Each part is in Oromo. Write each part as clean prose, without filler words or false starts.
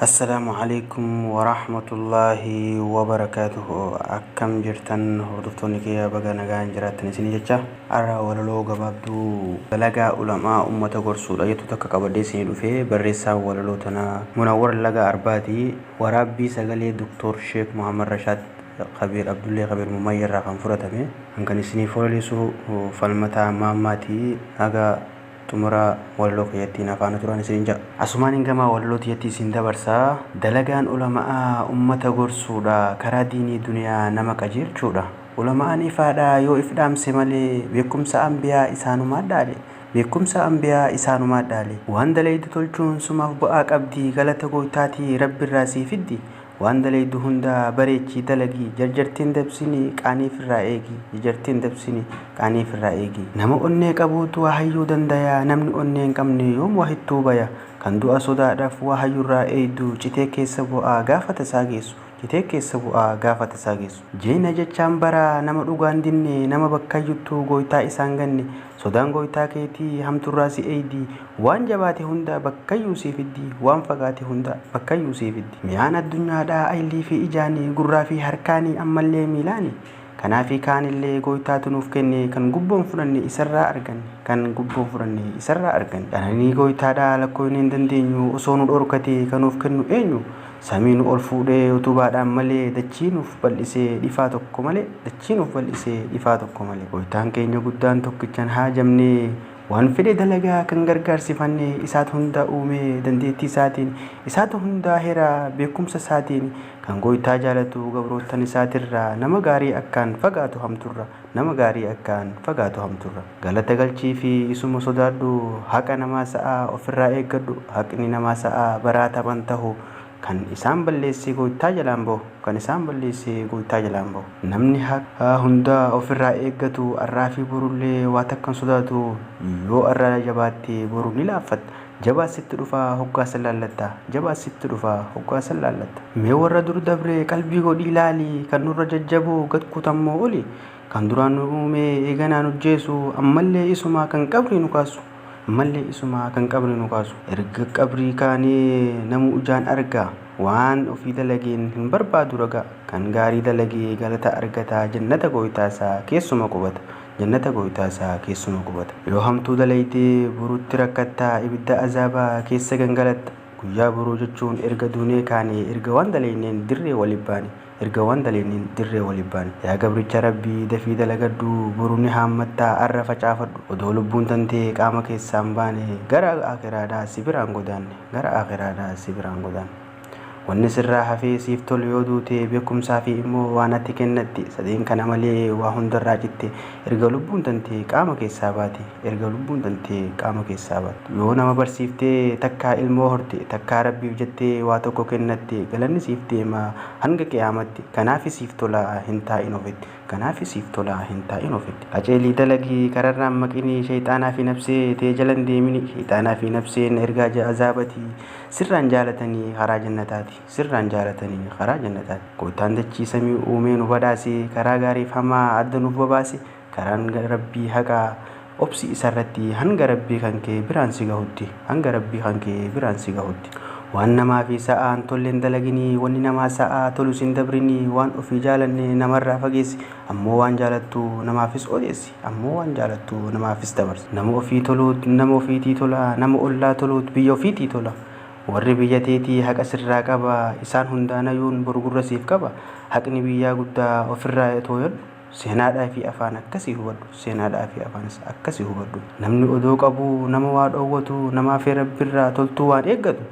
السلام عليكم ورحمة الله وبركاته. أكم جرتن هردفتوني كيا بغا نغان جراتني سيني جچا أرى وللو غبابدو بلغا علماء أمة غرسول أيتو تكا قبردي سيني دفه برسا وللو تنا منور لغا أرباتي ورابي سغلي دكتور شيخ محمد رشاد خبير عبد الله خبير ممير رقم فرتمي أنكني سيني فوليسو فالمتا ماماتي أغا tumura wallo kiyatti nafaana turan isinja asumaan ingama wallo tiyatti isin dabarsa dalagaan ulamaa ummata gorsuudha karaa diinii duniyaa nama qajeelchuudha ulamaan ifaadha yoo ifdhaamse malee beekumsa anbiyaa isaanumaa dhaale beekumsa anbiyaa isaanumaa dhaale waan dalaydu tolchuun sumaaf bu'aa qabdi galata gootaati rabbirraa sii fiddi waan dalaydu hunda bareechii dalagii jarjartiin dabsini qaaniif irraa eegi jarjartiin dabsini qaaniif irraa eegi nama onnee qabuutu waa hayyuu dandaya namni onnee hin qabne yoom waa hittuu baya kan du'a sodaadhaaf waa hayyuu irraa eeydu citee keessa bu'aa gaafata isaa geessu citee keessa bu'aa gaafata isaa geessu jeena jechaan bara nama dhugaan dinne nama bakkayyuttuu gooytaa isaan ganne sodaan gooytaa keetii hamturraa si eeydi waan jabaate hunda bakkayyuu sii fiddi waan fagaate hunda bakkayyuu sii fiddi miyaan addunyaadhaa aylii fi ijaanii gurraa fi harkaanii ammallee miilaanii kanaafi kaanillee gooytaatu nuuf kenne kan gubboon fudhanne isarraa arganne kan gubboon fudhanne isarraa arganne dhananii gooytaadhaa lakkoofne hin dandeenyu osoo nu dhorkate kan nuuf kennu eenyu samiin ol fuudhee utubaadhaan malee dachiinuuf bal'isee dhifaa tokko malee dachiinuuf bal'isee dhifaa tokko malee gooytaan keenya guddaan tokkichaan haajamnee waan fedhe dalagaa kan gargaarsifanne isaatu hunda uume dandeettii isaatiin isaatu hunda heera beekumsa isaatiin kan gooytaa jaalatu gabrootan isaatirraa nama gaarii akkaan fagaatu hamturra nama gaarii akkaan fagaatu hamturra galata galchii fi isuma sodaadhu haqa namaa sa'aa ofirraa eeggadhu haqni namaa sa'aa baraata bantahu kan isaan balleessee gooytaa jalaan bahu kan isaan balleessee gooytaa jalaan bahu namni haqa hunda ofirraa eeggatu arraa fi borullee waa takkan sodaatu yoo arraa jabaatte boru ni laaffatta jabaa sitti dhufaa hoggaa sallallatta jabaa sitti dhufaa hoggaa sallallatta mee warra dur dabre qalbii godhii ilaali kan nurra jajjaboo gad kutammoo oli kan duraan nu uume eeganaan hojjeesu ammallee isumaa kan qabri nu kaasu ammallee isumaa kan qabri nu kaasu erga qabrii kaanee namu ujaan argaa waan ofii dalageen hin barbaadu ragaa kan gaarii dalagee galata argataa jannata gooytaasaa keessuma qubata jannata gooytaasaa keessuma qubata yoo hamtuu dalaytee burutti rakkattaa ibidda azaabaa keessa gangalatta guyyaa buruu jechuun erga duunee kaanee erga waan dalayneen dirree walii baane erga waan dalayneen dirree walii baane yaa gabricha rabbii dafii dalagadhu buruu ni haammattaa arra facaafadhu odoo lubbuun tantee qaama keessaan baane gara akhiraadhaa si biraan godaanne gara akhiraadhaa si biraan godaanne wanni sirraa hafee siif tolu yoo duute beekumsaa fi immoo waan ati kennatti sadeen kana malee waa hundarraa citte erga lubbuun tantee qaama keessaa baate erga lubbuun tantee qaama keessaa baate yoo nama barsiiftee takkaa ilmoo horte takkaa rabbiif jettee waa tokko kennatte galanni siif deema hanga qiyaamatti kanaaf siif tola hin taa'in ofitti kanaaf siif tola hin taa'in ofitti qaceelii dalagii kararraan maqinii shayxaanaa fi nafsee tee jalan deemini shayxaanaa fi nafseen ergaa azaabatii sirraan jaalatanii karaa jannataati sirraan jaalatanii karaa jannataati gooytaan dachii samii uumee nu badhaase karaa gaariif hamaa adda nuuf babaase karaan rabbii haqaa obsi isarratti hanga rabbii kan kee biraan si gahutti hanga rabbii kan kee biraan si gahutti waan namaa fi sa'aan tolleen dalaginii wanni namaa sa'aa tolu sin dabrinii waan ofii jaalanne namarraa fageessi ammoo waan jaalattu namaafis odeessi ammoo waan jaalattu namaafis dabarsi nama ofii toluut nama ofiitii tola nama ollaa toluut biyya ofiitii tola warri biyya teetii haqa sirraa qaba isaan hundaanayuun borgurra siif qaba haqni biyyaa guddaa ofirraa tooyadhu seenaadhaa fi afaan akkasii hubadhu seenaadhaa fi afaan akkasii hubadhu namni odoo qabu nama waa dhoowwatu namaa fi rabbirraa toltuu waan eeggatu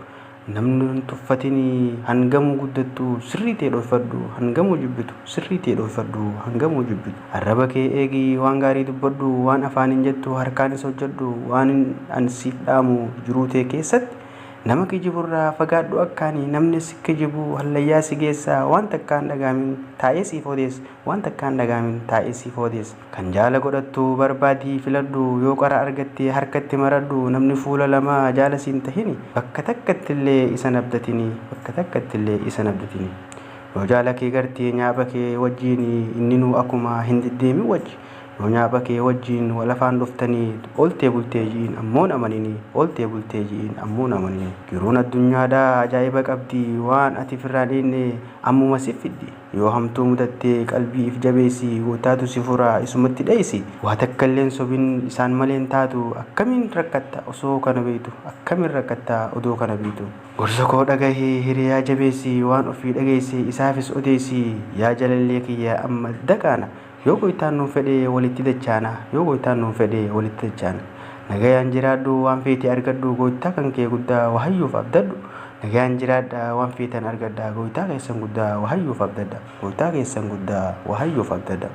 namni tuffatinii hangamuu guddattu sirrii ta'e dhoofadhu hangamuu jibbitu sirrii ta'e dhoofadhu hangamuu jibbitu arraba kee eegii waan gaarii dubbadhu waan afaan hin jettu harkaanis hojjedhu waan an siif dhaamu jiruu ta'e keessatti nama kijiburraa fagaadhu akkaanii namni si kijibu hallayyaa si geessa waan takkaan dhagaamin taa'ee siif odeessa waan takkaan dhagaamin taa'ee siif odeessa kan jaala godhattu barbaadii filadhu yoo qara argatte harkatti maradhu namni fuula lama jaala siin tahini bakka takkattillee isa nabdatini bakka takkattillee isa nabdatini yoo jaala kee gartee nyaaba kee wajjiin inni nu akkuma hin deddeemin wajji nyaaba kee wajjin wal afaan dhuftanii oltee bultee jiin ammoon amanini oltee bultee jiin ammoon amanini giruun addunyaadhaa ajaa'iba qabdi waan ati firraa dhiinne ammuma si fiddi yoo hamtuu mudattee qalbiif jabeessi gootaatu si furaa isumatti dheeysi waa takka illeen sobin isaan maleen taatu akkamiin rakkatta osoo kana beektu akkamiin rakkatta odoo kana beektu gorsa koo dhagahee hiriyaa jabeessi waan ofii dhageessi isaafis odeessi yaa jalallee kiyya amma daqaana yoo goitaan nuun fedhe walitti dachaana yoo goitaan nuun fedhe walitti dachaana nagayaan jiraadhu waan feete argadhu goitaa kan kee guddaa wahayyuuf abdadhu nagayaan jiraadha waan feetan argadha goitaa keessan guddaa wahayyuuf abdadha goitaa keessan guddaa wahayyuuf abdadha